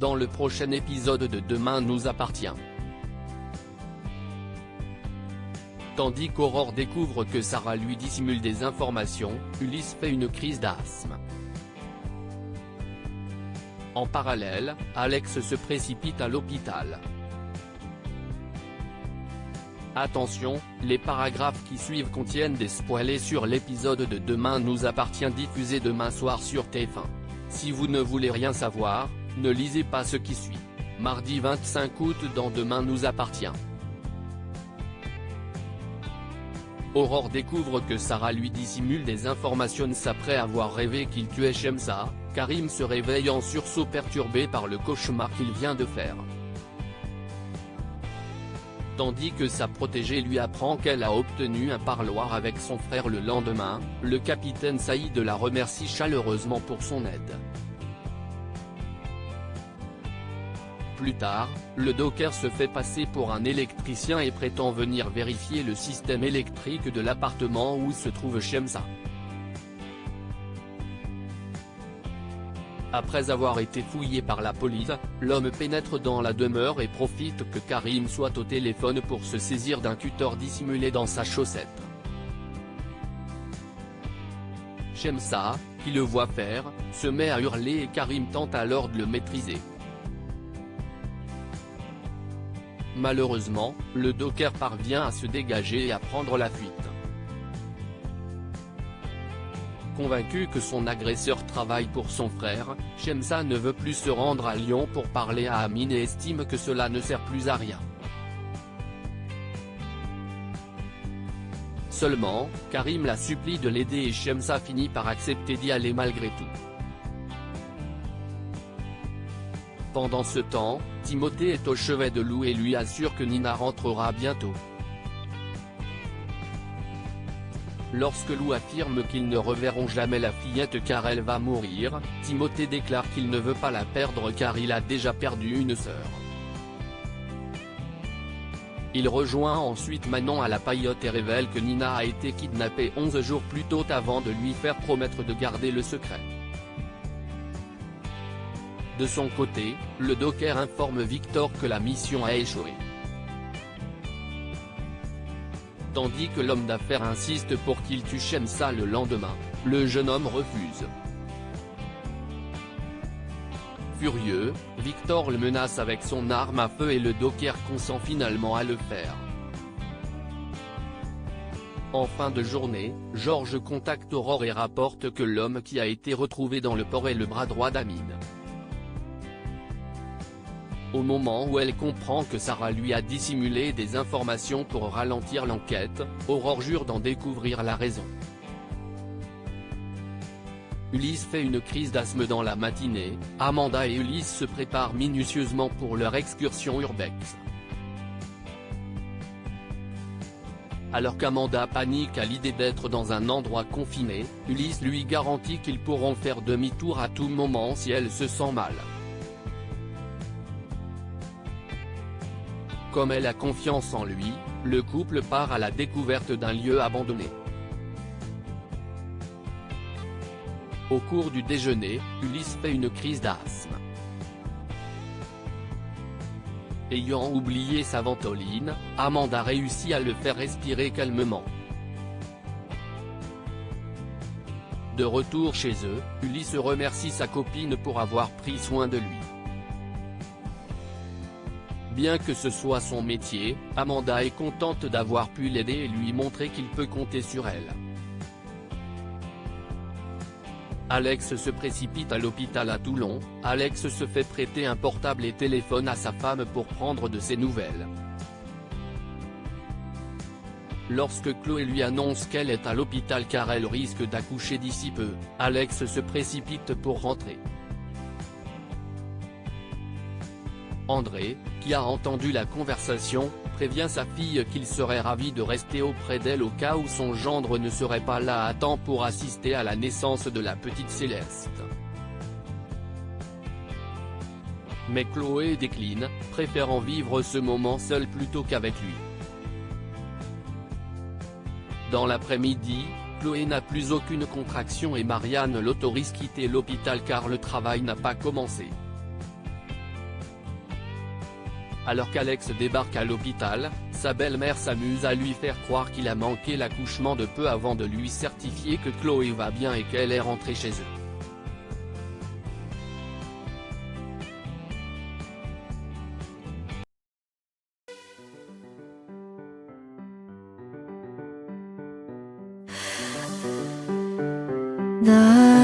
dans le prochain épisode de Demain nous appartient. Tandis qu'Aurore découvre que Sarah lui dissimule des informations, Ulysse fait une crise d'asthme. En parallèle, Alex se précipite à l'hôpital. Attention, les paragraphes qui suivent contiennent des spoilers sur l'épisode de Demain nous appartient diffusé demain soir sur TF1. Si vous ne voulez rien savoir, ne lisez pas ce qui suit. Mardi 25 août dans Demain nous appartient. Aurore découvre que Sarah lui dissimule des informations après avoir rêvé qu'il tuait Shemsa. Karim se réveille en sursaut perturbé par le cauchemar qu'il vient de faire. Tandis que sa protégée lui apprend qu'elle a obtenu un parloir avec son frère le lendemain, le capitaine Saïd la remercie chaleureusement pour son aide. Plus tard, le docker se fait passer pour un électricien et prétend venir vérifier le système électrique de l'appartement où se trouve Shemsa. Après avoir été fouillé par la police, l'homme pénètre dans la demeure et profite que Karim soit au téléphone pour se saisir d'un cutter dissimulé dans sa chaussette. Shemsa, qui le voit faire, se met à hurler et Karim tente alors de le maîtriser. Malheureusement, le docker parvient à se dégager et à prendre la fuite. Convaincu que son agresseur travaille pour son frère, Shemsa ne veut plus se rendre à Lyon pour parler à Amine et estime que cela ne sert plus à rien. Seulement, Karim la supplie de l'aider et Shemsa finit par accepter d'y aller malgré tout. Pendant ce temps, Timothée est au chevet de Lou et lui assure que Nina rentrera bientôt. Lorsque Lou affirme qu'ils ne reverront jamais la fillette car elle va mourir, Timothée déclare qu'il ne veut pas la perdre car il a déjà perdu une sœur. Il rejoint ensuite Manon à la paillote et révèle que Nina a été kidnappée 11 jours plus tôt avant de lui faire promettre de garder le secret. De son côté, le docker informe Victor que la mission a échoué. Tandis que l'homme d'affaires insiste pour qu'il tue Shemsa le lendemain, le jeune homme refuse. Furieux, Victor le menace avec son arme à feu et le docker consent finalement à le faire. En fin de journée, Georges contacte Aurore et rapporte que l'homme qui a été retrouvé dans le port est le bras droit d'Amine. Au moment où elle comprend que Sarah lui a dissimulé des informations pour ralentir l'enquête, Aurore jure d'en découvrir la raison. Ulysse fait une crise d'asthme dans la matinée, Amanda et Ulysse se préparent minutieusement pour leur excursion urbex. Alors qu'Amanda panique à l'idée d'être dans un endroit confiné, Ulysse lui garantit qu'ils pourront faire demi-tour à tout moment si elle se sent mal. Comme elle a confiance en lui, le couple part à la découverte d'un lieu abandonné. Au cours du déjeuner, Ulysse fait une crise d'asthme. Ayant oublié sa ventoline, Amanda réussit à le faire respirer calmement. De retour chez eux, Ulysse remercie sa copine pour avoir pris soin de lui. Bien que ce soit son métier, Amanda est contente d'avoir pu l'aider et lui montrer qu'il peut compter sur elle. Alex se précipite à l'hôpital à Toulon, Alex se fait prêter un portable et téléphone à sa femme pour prendre de ses nouvelles. Lorsque Chloé lui annonce qu'elle est à l'hôpital car elle risque d'accoucher d'ici peu, Alex se précipite pour rentrer. André, qui a entendu la conversation, prévient sa fille qu'il serait ravi de rester auprès d'elle au cas où son gendre ne serait pas là à temps pour assister à la naissance de la petite Céleste. Mais Chloé décline, préférant vivre ce moment seule plutôt qu'avec lui. Dans l'après-midi, Chloé n'a plus aucune contraction et Marianne l'autorise quitter l'hôpital car le travail n'a pas commencé. Alors qu'Alex débarque à l'hôpital, sa belle-mère s'amuse à lui faire croire qu'il a manqué l'accouchement de peu avant de lui certifier que Chloé va bien et qu'elle est rentrée chez eux. 나